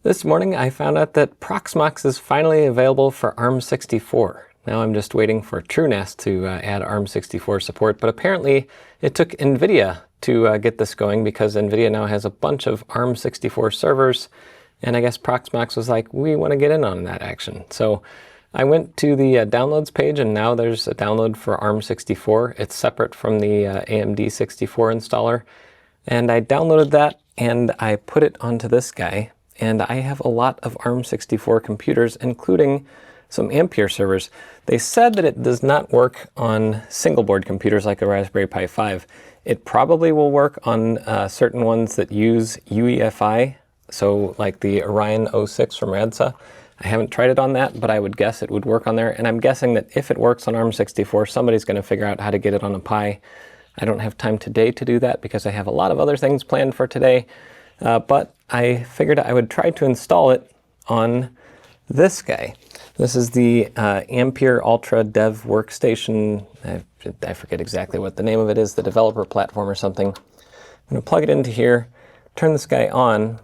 This morning I found out that Proxmox is finally available for ARM64. Now I'm just waiting for TrueNAS to add ARM64 support, but apparently it took NVIDIA to get this going because NVIDIA now has a bunch of ARM64 servers, and I guess Proxmox was like, we want to get in on that action. So I went to the downloads page, and now there's a download for ARM64. It's separate from the AMD 64 installer, and I downloaded that and I put it onto this guy. And I have a lot of ARM64 computers, including some Ampere servers. They said that it does not work on single board computers like a Raspberry Pi 5. It probably will work on certain ones that use UEFI, so like the Orion 06 from Radsa. I haven't tried it on that, but I would guess it would work on there. And I'm guessing that if it works on ARM64, somebody's going to figure out how to get it on a Pi. I don't have time today to do that because I have a lot of other things planned for today. But I figured I would try to install it on this guy. This is the Ampere Ultra Dev Workstation. I forget exactly what the name of it is, the developer platform or something. I'm going to plug it into here, turn this guy on,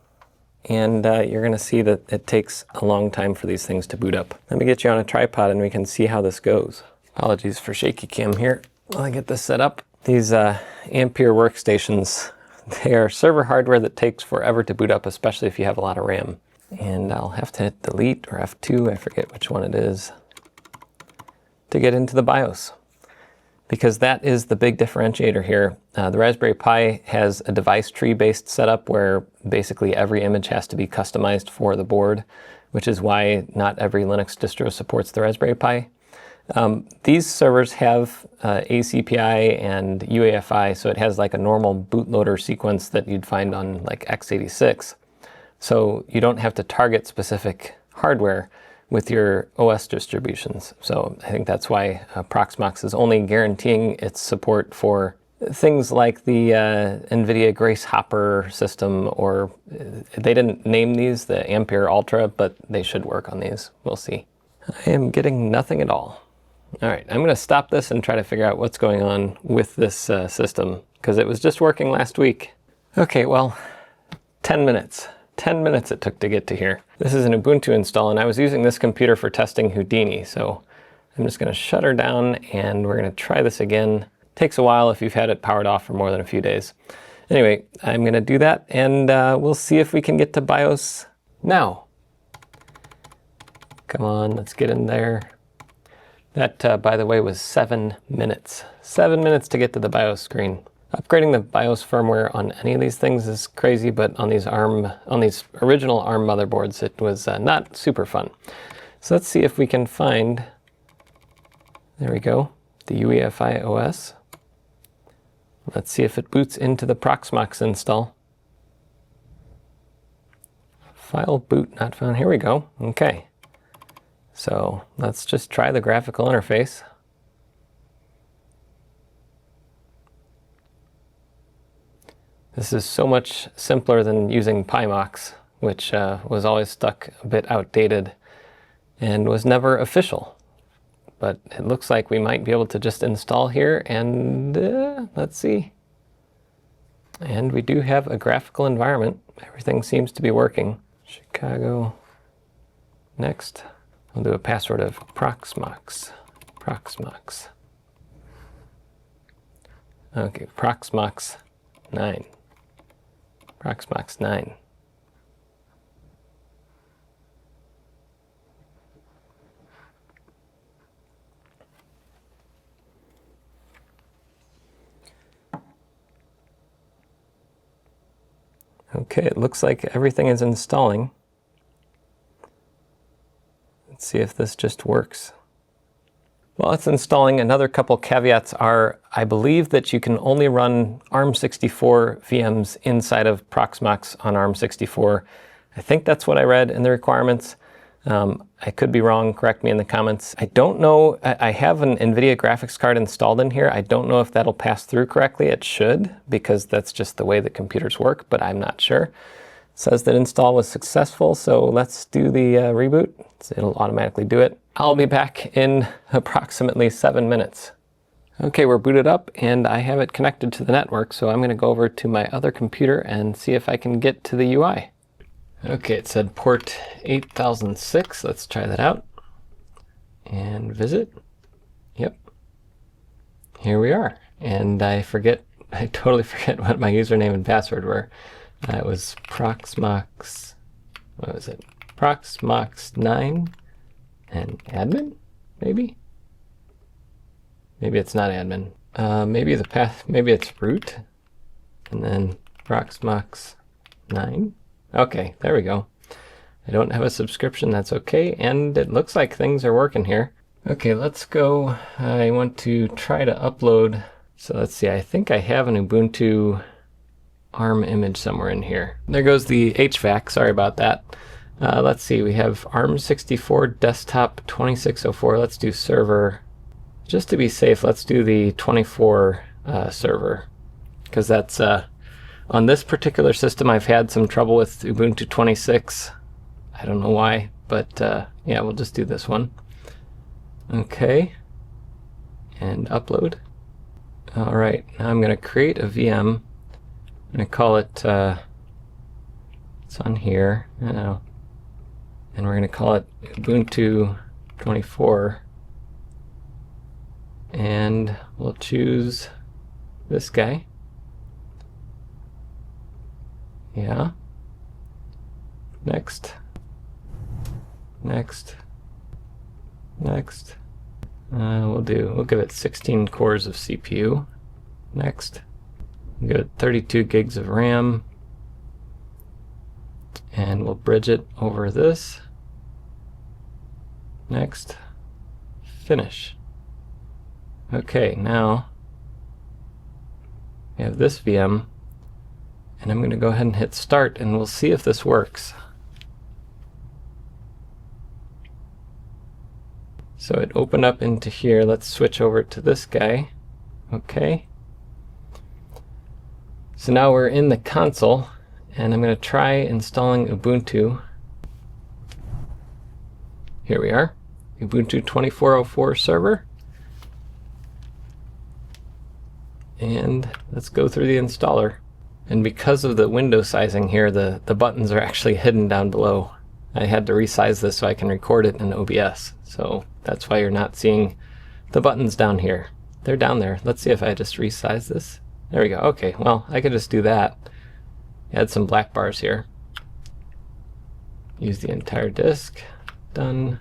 and you're going to see that it takes a long time for these things to boot up. Let me get you on a tripod and we can see how this goes. Apologies for shaky cam here while I get this set up. These Ampere workstations, they are server hardware that takes forever to boot up, especially if you have a lot of RAM. And I'll have to hit delete or F2, I forget which one it is, to get into the BIOS. Because that is the big differentiator here. The Raspberry Pi has a device tree based setup where basically every image has to be customized for the board, which is why not every Linux distro supports the Raspberry Pi. These servers have ACPI and UEFI, so it has like a normal bootloader sequence that you'd find on like x86. So you don't have to target specific hardware with your OS distributions. So I think that's why Proxmox is only guaranteeing its support for things like the NVIDIA Grace Hopper system, or they didn't name these the Ampere Ultra, but they should work on these. We'll see. I am getting nothing at all. All right, I'm going to stop this and try to figure out what's going on with this system, because it was just working last week. Okay, well, 10 minutes. 10 minutes it took to get to here. This is an Ubuntu install, and I was using this computer for testing Houdini, so I'm just going to shut her down, and we're going to try this again. It takes a while if you've had it powered off for more than a few days. Anyway, I'm going to do that, and we'll see if we can get to BIOS now. Come on, let's get in there. That, by the way, was 7 minutes. 7 minutes to get to the BIOS screen. Upgrading the BIOS firmware on any of these things is crazy, but on these original ARM motherboards, it was not super fun. So let's see if we can find, there we go, the UEFI OS. Let's see if it boots into the Proxmox install. File boot not found. Here we go. Okay. So let's just try the graphical interface. This is so much simpler than using Pimox, which was always stuck a bit outdated and was never official. But it looks like we might be able to just install here, and let's see. And we do have a graphical environment. Everything seems to be working. Chicago. Next. I'll do a password of Proxmox. Proxmox. Okay, Proxmox 9. Proxmox 9. Okay, it looks like everything is installing. Let's see if this just works. While it's installing, another couple caveats are, I believe that you can only run ARM64 VMs inside of Proxmox on ARM64. I think that's what I read in the requirements. I could be wrong, correct me in the comments. I don't know, I have an NVIDIA graphics card installed in here. I don't know if that'll pass through correctly. It should, because that's just the way that computers work, but I'm not sure. It says that install was successful, so let's do the reboot. So it'll automatically do it. I'll be back in approximately 7 minutes. Okay, we're booted up and I have it connected to the network, so I'm going to go over to my other computer and see if I can get to the UI. Okay, it said port 8006. Let's try that out and visit. Yep. Here we are. And I totally forget what my username and password were. It was Proxmox, what was it? Proxmox9 and admin, maybe? Maybe it's not admin. Maybe it's root and then Proxmox9. Okay, there we go. I don't have a subscription, that's okay, and it looks like things are working here. Okay, let's go. I want to try to upload. So let's see, I think I have an Ubuntu ARM image somewhere in here. There goes the HVAC, sorry about that. Let's see, we have ARM64 desktop 2604. Let's do server. Just to be safe, let's do the 24 server, because that's on this particular system I've had some trouble with Ubuntu 26. I don't know why, but yeah, we'll just do this one. Okay, and upload. All right, now I'm going to create a VM. I'm going to call it, it's on here, and we're going to call it Ubuntu 24. And we'll choose this guy. Yeah. Next. Next. Next. We'll give it 16 cores of CPU. Next. We'll give it 32 gigs of RAM. And we'll bridge it over this. Next. Finish. Okay, now we have this VM, and I'm going to go ahead and hit start, and we'll see if this works. So it opened up into here. Let's switch over to this guy. Okay. So now we're in the console, and I'm going to try installing Ubuntu. Here we are, Ubuntu 2404 server. And let's go through the installer. And because of the window sizing here, the buttons are actually hidden down below. I had to resize this so I can record it in OBS. So that's why you're not seeing the buttons down here. They're down there. Let's see if I just resize this. There we go. Okay, well, I could just do that. Add some black bars here. Use the entire disk. Done.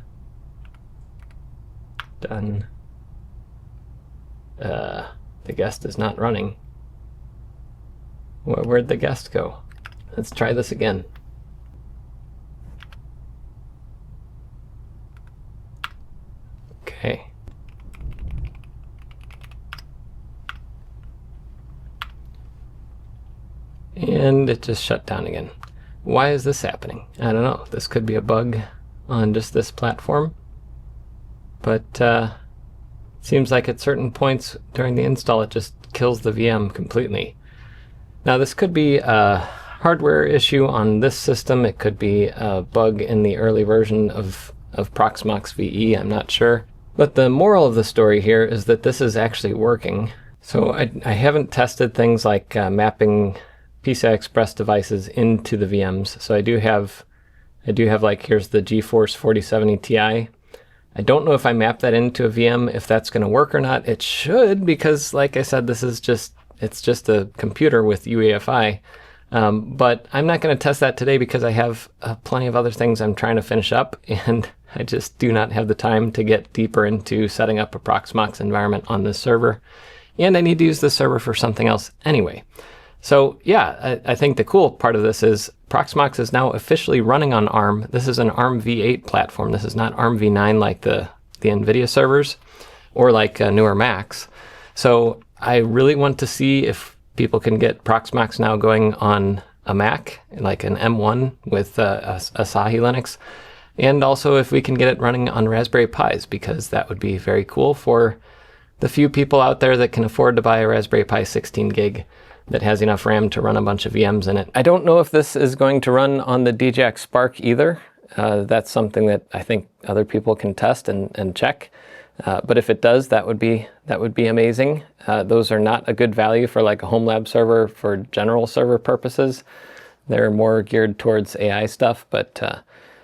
Done. The guest is not running. Where'd the guest go? Let's try this again. Okay. And it just shut down again. Why is this happening? I don't know. This could be a bug on just this platform. But seems like at certain points during the install it just kills the VM completely. Now this could be a hardware issue on this system. It could be a bug in the early version of Proxmox VE, I'm not sure. But the moral of the story here is that this is actually working. So I haven't tested things like mapping PCI Express devices into the VMs. So I do have like, here's the GeForce 4070 Ti. I don't know if I map that into a VM, if that's going to work or not. It should, because like I said, it's just a computer with UEFI. But I'm not going to test that today because I have plenty of other things I'm trying to finish up, and I just do not have the time to get deeper into setting up a Proxmox environment on this server. And I need to use this server for something else anyway. So yeah, I think the cool part of this is Proxmox is now officially running on ARM. This is an ARM v8 platform. This is not ARM v9 like the NVIDIA servers or like newer Macs. So I really want to see if people can get Proxmox now going on a Mac, like an M1 with Asahi Linux, and also if we can get it running on Raspberry Pis, because that would be very cool for the few people out there that can afford to buy a Raspberry Pi 16 gig that has enough RAM to run a bunch of VMs in it. I don't know if this is going to run on the DJAX Spark either. That's something that I think other people can test and check. But if it does, that would be amazing. Those are not a good value for like a home lab server for general server purposes. They're more geared towards AI stuff, but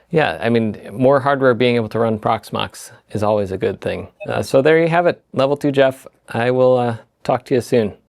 yeah, I mean, more hardware being able to run Proxmox is always a good thing. So there you have it, Level 2 Jeff. I will talk to you soon.